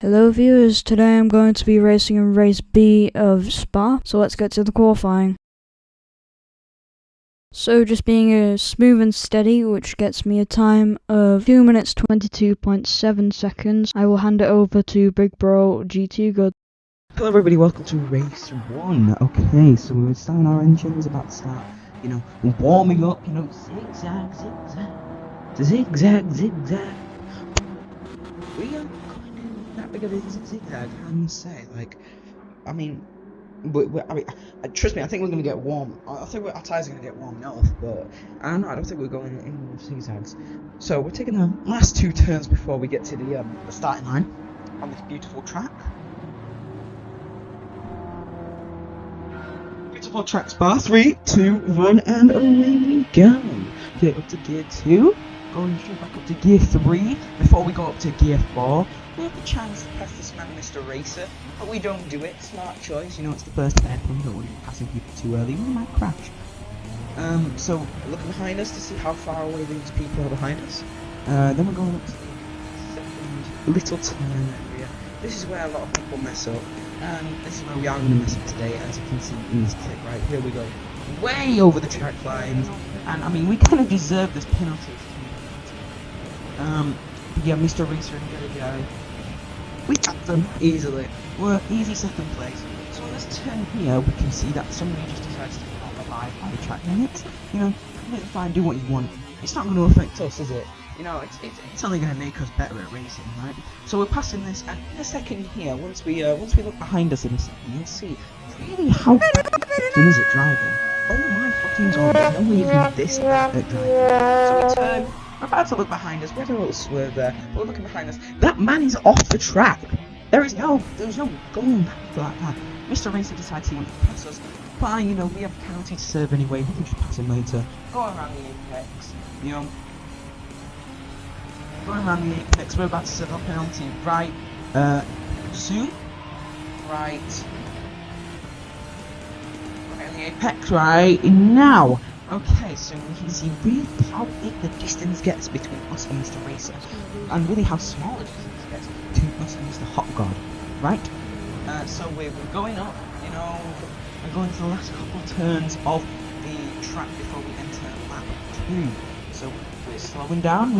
Hello viewers, today I'm going to be racing in race B of Spa, so let's get to the qualifying. So just being smooth and steady, which gets me a time of 2 minutes 22.7 seconds, I will hand it over to Big Bro GT Good. Hello everybody, welcome to race 1. Okay, so we're starting our engines, about to start, warming up, zigzag, zigzag. We are going in that big of a zigzag, I must say, trust me, I think we're going to get warm. I think our tyres are going to get warmed off, but I don't know, I don't think we're going in zigzags. So we're taking the last two turns before we get to the starting line on this beautiful track. Beautiful track Spa. 3, 2, 1, and away we go. Get up to gear 2. Going straight back up to gear 3. Before we go up to gear 4, we have the chance to pass this man, Mr. Racer, but we don't do it. Smart choice. It's the first hairpin. We don't want to be passing people too early. We might crash. So looking behind us to see how far away these people are behind us. Then we're going up to the second little turn area. This is where a lot of people mess up. And this is where we are going to mess up today, as you can see in this clip. Right, here we go. Way over the track lines. And I mean, we kind of deserve this penalty. But yeah, Mr. Racer and the other guy, we tapped them easily. We're easy second place. So on this turn here, we can see that somebody just decides to not abide by the track limits. Completely fine, do what you want. It's not going to affect us, is it? It's only going to make us better at racing, right? So we're passing this, and in a second here, once we look behind us in a second, you'll see really how bad is it driving. Oh my fucking god, there's no way you can be this bad at driving. So we turn, we're about to look behind us, we had a little swerve there, we're looking behind us. That man is off the track. There's no going back like that. Mr. Racer decides he wants to pass us. Fine, we have a penalty to serve anyway, we can just pass him later. Go around the apex, Going around the apex, we're about to set up a penalty right soon. Right on the apex right now. Okay, so we can see really how big the distance gets between us and Mr. Racer, and really how small the distance gets between us and Mr. Hot God, right? So we're going up, we're going to the last couple of turns of the track before we enter lap 2. So we're slowing down.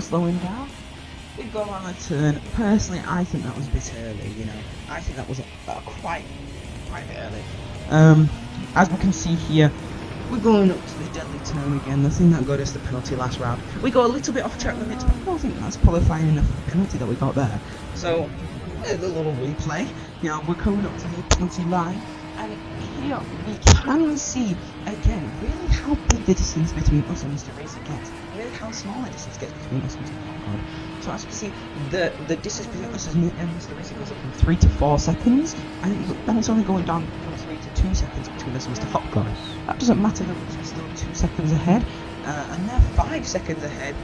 We go on a turn. Personally, I think that was a bit early, I think that was quite a bit early. As we can see here, we're going up to the deadly turn again, the thing that got us the penalty last round. We go a little bit off track limits, but I don't think that's qualifying enough for the penalty that we got there. So, a little replay. We're coming up to the penalty line, and here we can see, again, really how big the distance between us and Mr. Racer gets. Really how small the distance gets between us and Mr. Hot God. So as you can see, the distance between us and Mr. Racer goes up from 3 to 4 seconds, and then it's only going down from 3 to 2 seconds between us and Mr. Hot God. That doesn't matter though, because we're still 2 seconds ahead, and they're 5 seconds ahead.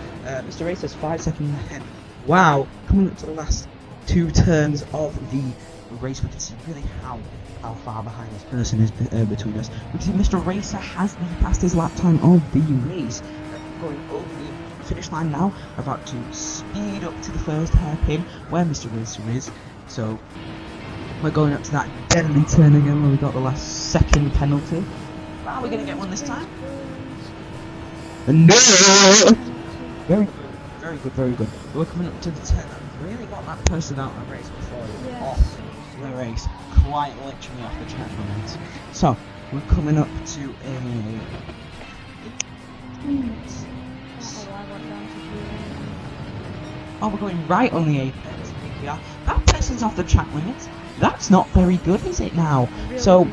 Mr. Racer's 5 seconds ahead. Wow, coming up to the last 2 turns of the race, we can see really how far behind this person is between us. We can see Mr. Racer has the fastest lap time of the race. Going over the finish line now, about to speed up to the first hairpin where Mr. Racer is. So we're going up to that deadly turn again where we got the last second penalty. Are we going to get one this time? No! Very good. We're coming up to the turn that really got that person out of the race before he was off the race, quite literally off the track limits. So we're coming up to a we're going right on the apex. Yeah, that person's off the track limits. That's not very good, is it now? So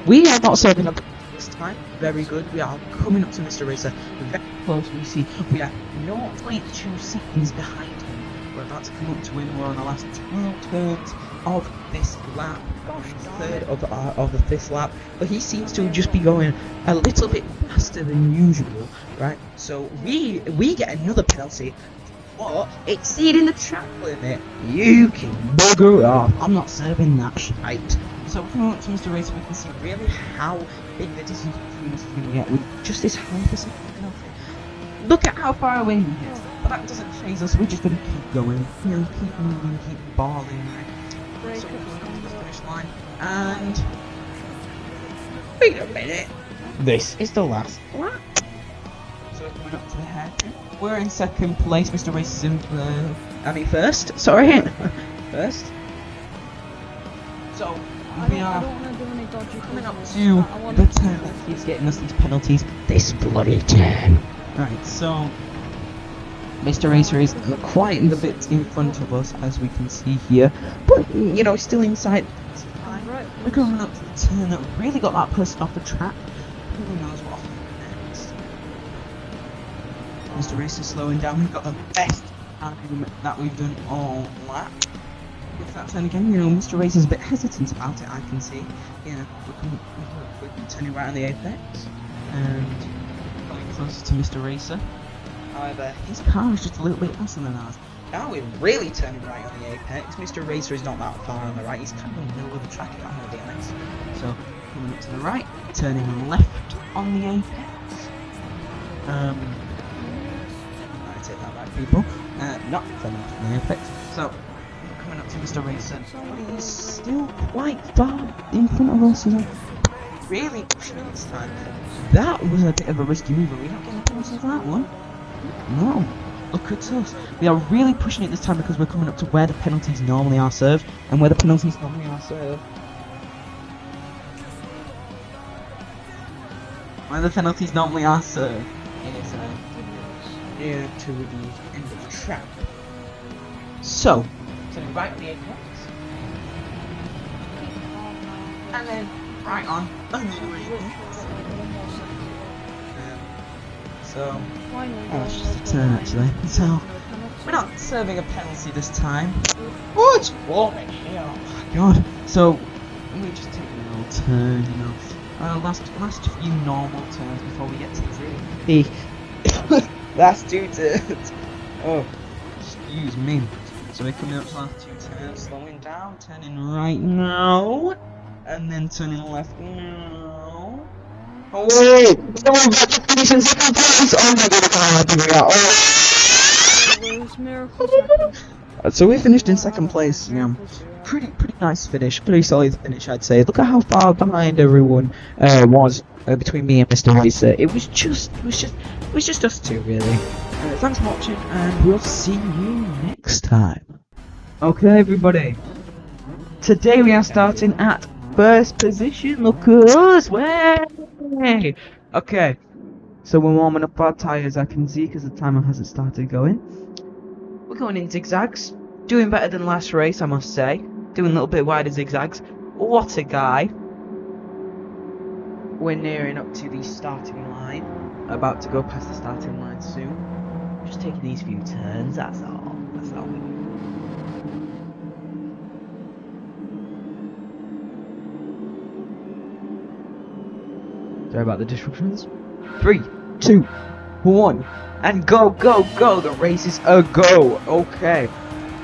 we are not serving up this time. Very good. We are coming up to Mr. Racer. Very close. We see we are 0.2 seconds behind him. We're about to come up to him. We're on the last 12 turns of this lap. Third of this lap, but he seems to just be going a little bit faster than usual, right? So we get another penalty for exceeding the track limit. You can bugger off. I'm not serving that shite. So we're coming up to Mr. Racer, we can see really how big the distance between us is going to get with just this half a second penalty. Look at how far away he is. But that doesn't phase us, we're just gonna keep going. You know, keep moving, keep balling. Right? So we're going up to the finish line, and... Wait a minute! This is the last lap! So we're coming up to the hairpin. We're in second place, Mr. Race is in... first, sorry! First. So, we are coming up to the turn that keeps getting us these penalties. This bloody turn! Right, so... Mr. Racer is quite in the bit in front of us, as we can see here, but, you know, still inside. We're going up to the turn that really got that person off the track. Who knows what will happen next. Mr. Racer slowing down. We've got the best time that we've done all lap. With that turn again, you know, Mr. Racer's a bit hesitant about it, I can see. You know, we're turning right on the apex, and coming closer to Mr. Racer. However, his car is just a little bit faster than ours. Now we're really turning right on the apex. Mr. Racer is not that far on the right. He's kind of in the middle of the track, if I'm going to be honest. So, coming up to the right, turning left on the apex. I take that right, people. Not turning left on the apex. So, coming up to Mr. Racer. But he's still quite far in front of us, you know. Really pushing it this time. That was a bit of a risky move. Are we not getting penalties for that one? No, look at us. We are really pushing it this time because we're coming up to where the penalties normally are served, and where the penalties normally are served. Where the penalties normally are served is near to the end of the track. So right on the apex, and then right on another apex. So, that's just a turn actually. So, we're not serving a penalty this time. Oh, it's warming here. Oh my god. So, we're just taking a little turn, you know. Last few normal turns before we get to the last two turns. Oh, excuse me. So we're coming up to the last two turns, slowing down, turning right now, and then turning left now. Oh wait! So we're about to finish in second place! Oh my god, so we finished in second place, yeah. Pretty nice finish, pretty solid finish I'd say. Look at how far behind everyone was between me and Mr. Racer. It was just us two really. Thanks for watching, and we'll see you next time. Okay everybody, today we are starting at first position. Look at us, way! Okay, so we're warming up our tyres, I can see, because the timer hasn't started going. We're going in zigzags, doing better than last race, I must say. Doing a little bit wider zigzags. What a guy! We're nearing up to the starting line, about to go past the starting line soon. Just taking these few turns, that's all. That's all. Sorry about the disruptions. 3, 2, 1, and go, go, go! The race is a go! Okay,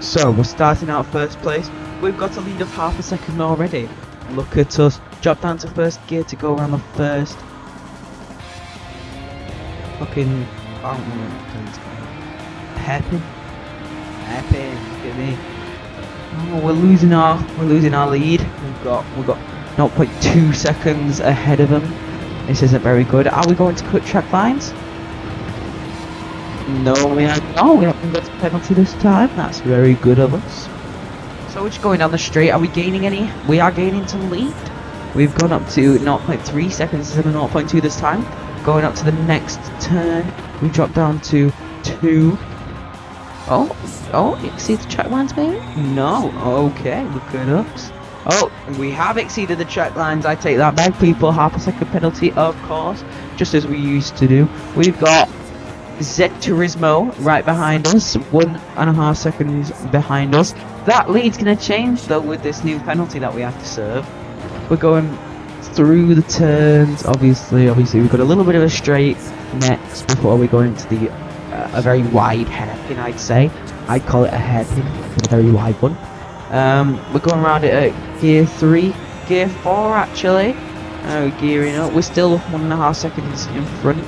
so we're starting out first place. We've got a lead of half a second already. Look at us. Drop down to first gear to go around the first. Fucking. I don't know what it's called. Hairpin. Hairpin. Look at me. Oh, we're losing our lead. We've got 0.2 seconds ahead of them. This isn't very good. Are we going to cut track lines? No, we haven't got a penalty this time. That's very good of us. So we're just going down the straight. Are we gaining any? We are gaining some lead. We've gone up to 0.3 seconds instead of 0.2 this time. Going up to the next turn, we drop down to 2. Oh, you exceed the track lines maybe? No, okay, look at us. Oh, we have exceeded the track lines. I take that back, people. Half a second penalty, of course, just as we used to do. We've got Gan Turismo right behind us, 1.5 seconds behind us. That lead's going to change though with this new penalty that we have to serve. We're going through the turns, obviously we've got a little bit of a straight next before we go into the a very wide hairpin, I'd say. I'd call it a hairpin, a very wide one. We're going around it at gear 3, gear 4 actually. Gearing up, we're still 1.5 seconds in front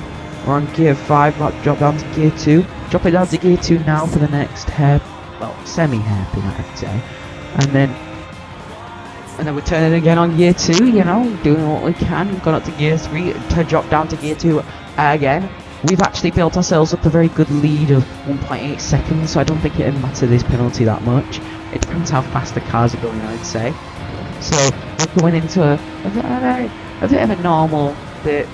We're on gear 5, about to drop down to gear 2. Drop it down to gear 2 now for the next semi-hairpin, I'd say. And then we're turning again on gear 2, you know, doing what we can. We've gone up to gear 3 to drop down to gear 2 again. We've actually built ourselves up a very good lead of 1.8 seconds, so I don't think it'll matter this penalty that much. It depends how fast the cars are going, I'd say. So we're going into a bit of a normal bit.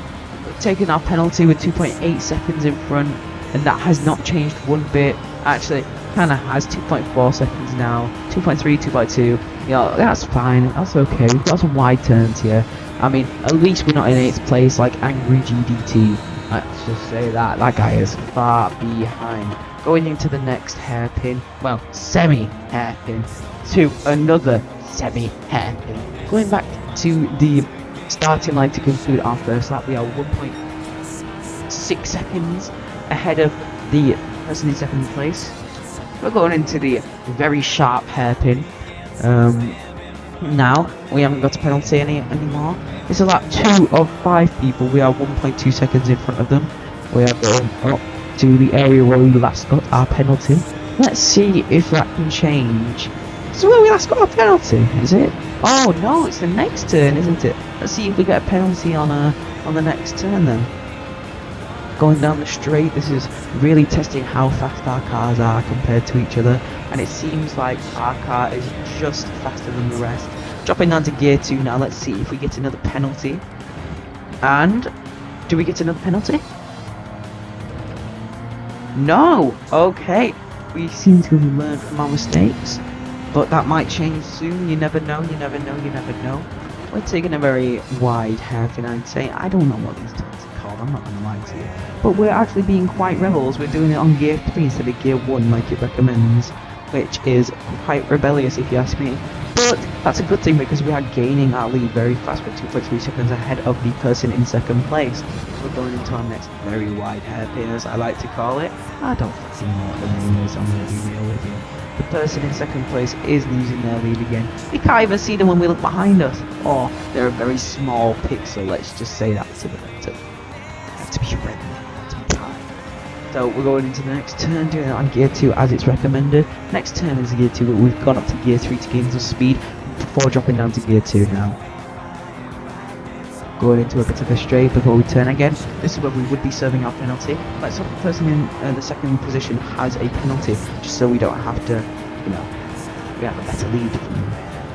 We're taking our penalty with 2.8 seconds in front, and that has not changed one bit. Actually, kind of has 2.4 seconds now. 2.3, 2.2. You know, that's fine. That's okay. We've got some wide turns here. I mean, at least we're not in 8th place like Angry GDT. Let's just say that. That guy is far behind. Going into the next hairpin. Well, semi-hairpin. To another semi-hairpin. Going back to the starting line to conclude our first lap, we are 1.6 seconds ahead of the person in 2nd place. We're going into the very sharp hairpin. Now we haven't got a penalty anymore. This is lap 2 of 5 people. We are 1.2 seconds in front of them. We are going up to the area where we last got our penalty. Let's see if that can change. This is where we last got our penalty, is it? Oh no, it's the next turn, isn't it? Let's see if we get a penalty on the next turn then. Going down the straight, this is really testing how fast our cars are compared to each other, and it seems like our car is just faster than the rest. Dropping down to gear 2 now, let's see if we get another penalty. And do we get another penalty? No! Okay, we seem to have learned from our mistakes, but that might change soon. You never know, you never know, you never know. We're taking a very wide hairpin, I'd say. I don't know what these turns are called, I'm not going to lie to you. But we're actually being quite rebels. We're doing it on gear 3 instead of gear 1 like it recommends, which is quite rebellious if you ask me. But that's a good thing because we are gaining our lead very fast. We're 2.3 seconds ahead of the person in 2nd place. We're going into our next very wide hairpin, as I like to call it. I don't fucking know what the name is, I'm going to be real with you. The person in 2nd place is losing their lead again. We can't even see them when we look behind us. Or they're a very small pixel, let's just say that to be friendly, to be kind. So we're going into the next turn, doing it on gear 2 as it's recommended. Next turn is gear 2, but we've gone up to gear 3 to gain some speed before dropping down to gear 2 now. Going into a bit of a straight before we turn again. This is where we would be serving our penalty. Let's hope the person in the 2nd position has a penalty, just so we don't have to, you know, we have a better lead.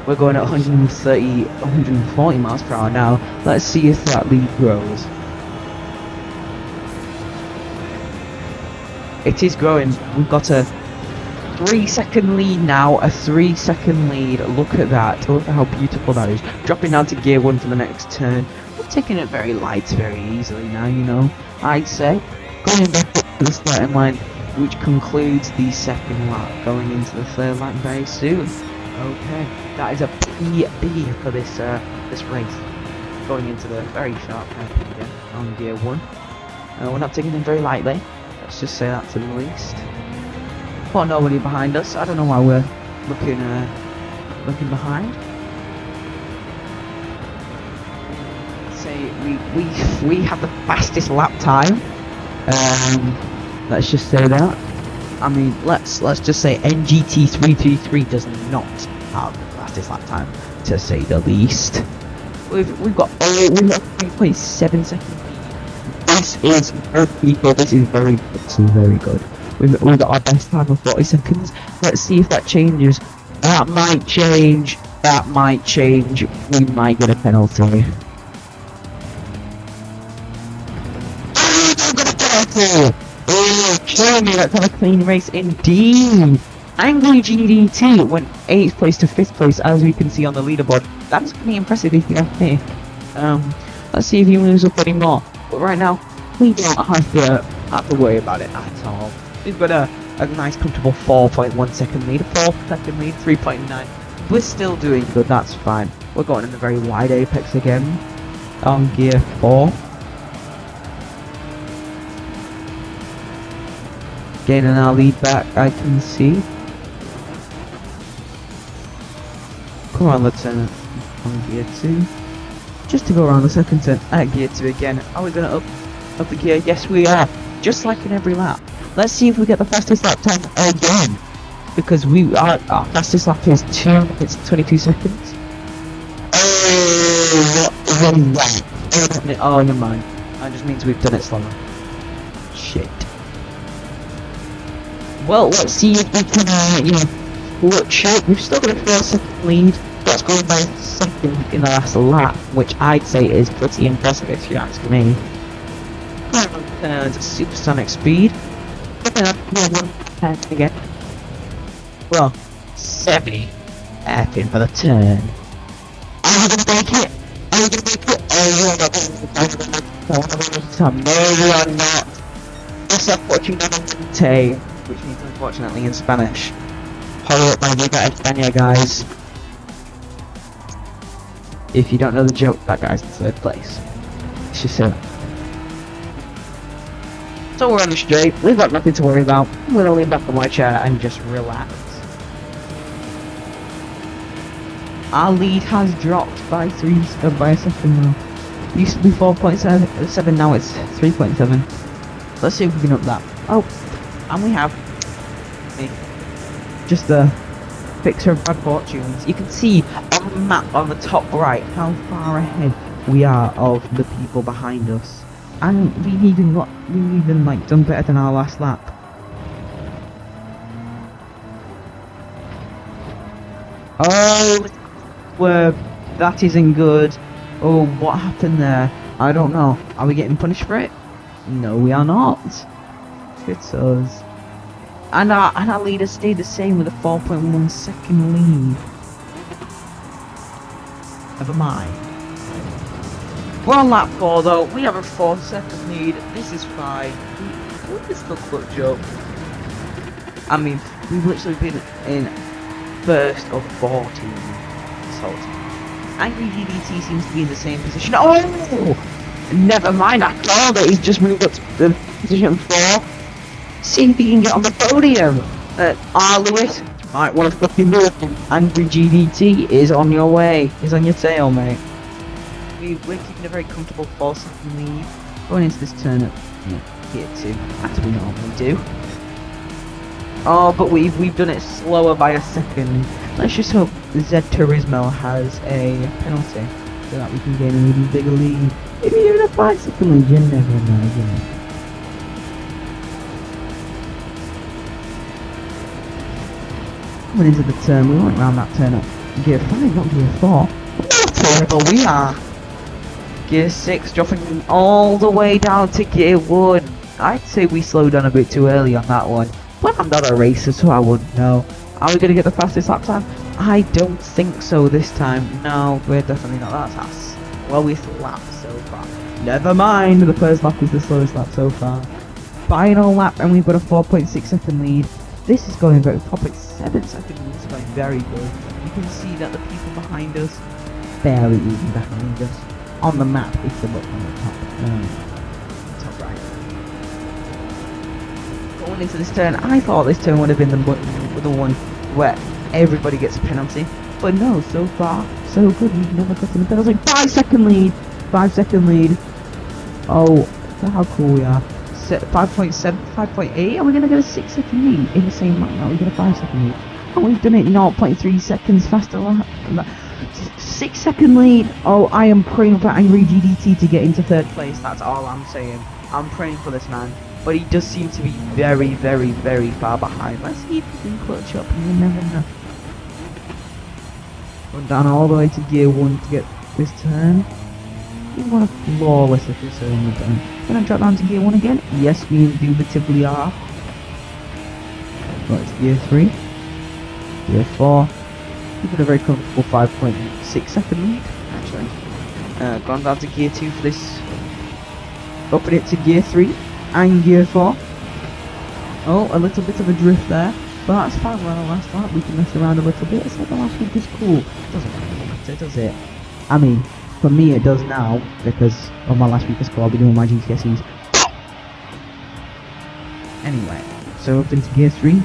We're going at 140 miles per hour now. Let's see if that lead grows. It is growing. We've got a 3-second lead now, a 3-second lead. Look at that. Look at how beautiful that is. Dropping down to gear 1 for the next turn. We're taking it very light, very easily now, you know, I'd say. Going back up to the starting line, which concludes the 2nd lap. Going into the 3rd lap very soon. Okay, that is a PB for this race. Going into the very sharp hairpin again on gear 1. We're not taking it very lightly. Let's just say that to the least. But nobody behind us. I don't know why we're looking behind. Say we have the fastest lap time. Let's just say that. I mean, let's just say NGT 333 does not have the fastest lap time, to say the least. We've got 3.7 seconds. This is people. This is very good. This is very good. We've got our best time of 40 seconds. Let's see if that changes. That might change. That might change. We might get a penalty. Oh, kill me. Let's have a clean race indeed. Angry GDT went 8th place to 5th place, as we can see on the leaderboard. That's pretty impressive if you ask me. Let's see if he moves up anymore. But right now, we don't have to worry about it at all. We've got a nice comfortable 4.1 second lead, 4th second lead, 3.9. We're still doing good, that's fine. We're going in the very wide apex again, on gear 4. Gaining our lead back, I can see. Come on, let's turn it on gear 2. Just to go around the 2nd turn at gear 2 again. Are we going to of the gear? Yes, we are. Just like in every lap. Let's see if we get the fastest lap time again. Because our fastest lap is 2 minutes 22 seconds. Oh, what is that? Oh, never mind. That just means we've done it slower. Shit. Well, let's see if we can, clutch it. We've still got a 4-second lead. That's going by a second in the last lap, which I'd say is pretty impressive if you ask me. Turns at supersonic speed. Again. Well, 70 hairpin for the turn. Are you gonna make it? Are you gonna make it? Oh, you are not. No, you are not. Estás fortunadamente, which means unfortunately in Spanish. Hurry up, my Liga España, guys. If you don't know the joke, that guy's in 3rd place. It's just so. So we're on the straight. We've got nothing to worry about. I'm gonna lean back on my chair and just relax. Our lead has dropped by by a second now. It used to be 4.7, now it's 3.7. Let's see if we can up that. Oh, and we have just a fixer of bad fortunes. You can see on the map on the top right how far ahead we are of the people behind us, and we've even done better than our last lap. Oh, that isn't good. Oh, what happened there? I don't know. Are we getting punished for it? No, we are not. It's us. And our leader stayed the same with a 4.1 second lead. Never mind. We're on lap 4 though. We have a 4-second lead. This is fine. What is the clutch up? I mean, we've literally been in first of 14 this whole time. Angry GDT seems to be in the same position. Oh! Never mind, I called it. He's just moved up to position 4. See if he can get on the podium. Lewis might want to fucking do it. Angry GDT is on your way. He's on your tail, mate. We're keeping a very comfortable 4-second lead. Going into this turn at gear 2, as we normally do. Oh, but we've done it slower by a second. Let's just hope Gan Turismo has a penalty so that we can gain an even bigger lead. If you're doing a 5-second lead, you never know. Coming into the turn, we went round that turn up gear 5, not gear 4. How terrible we are! Gear 6 dropping all the way down to gear 1. I'd say we slowed down a bit too early on that one. But I'm not a racer, so I wouldn't know. Are we going to get the fastest lap time? I don't think so this time. No, we're definitely not. That's our slowest lap so far. Never mind, the first lap is the slowest lap so far. Final lap, and we've got a 4.6 second lead. This is going very 4.7 second lead. This is going very good. You can see that the people behind us, barely even behind us, on the map if you look on the top right. Going into this turn, I thought this turn would have been the one where everybody gets a penalty, but no, so far so good. We've never gotten a penalty. 5-second lead. 5-second lead. Oh, look how cool we are. 5.7, 5.8. Are we gonna get a 6-second lead in the same lap? No, we get a 5-second lead. Oh, we've done it 0.3 seconds faster. 6-second lead. Oh, I am praying for Angry GDT to get into 3rd place. That's all I'm saying. I'm praying for this man. But he does seem to be very, very, very far behind. Let's see if he can clutch up. You never know. Run down all the way to gear 1 to get this turn. We want a flawless little turn with them. Can I drop down to gear 1 again? Yes, we indubitably are. Right, it's gear 3. Gear 4. We've got a very comfortable 5.6 second lead, actually. Gone down to gear 2 for this. Upping it to gear 3 and gear 4. Oh, a little bit of a drift there. But that's fine, we're on the last lap. We can mess around a little bit. It's like the last week is cool. Doesn't really matter, does it? I mean, for me it does now, because on my last week of school I'll be doing my GCSEs. Anyway, so up into gear 3,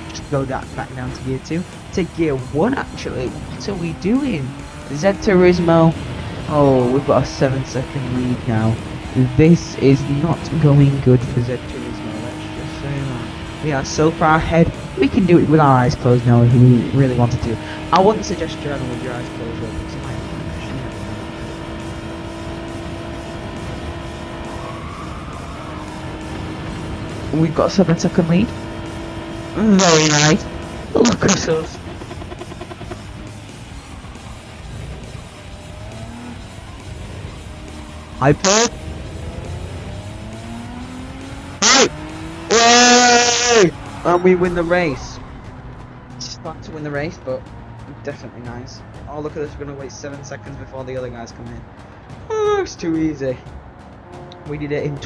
just go back down to gear 2, to gear 1 actually. What are we doing? Gan Turismo. Oh, we've got a 7-second lead now. this is not going good for Gan Turismo, let's just say that. We are so far ahead, we can do it with our eyes closed now if we really wanted to. I wouldn't suggest driving with your eyes closed though, because it might We've got a 7-second lead. Very nice. Look at us. Hyper. Hey! And we win the race. Start to win the race, but definitely nice. Oh, look at this. We're going to wait 7 seconds before the other guys come in. Oh, it's too easy. We did it in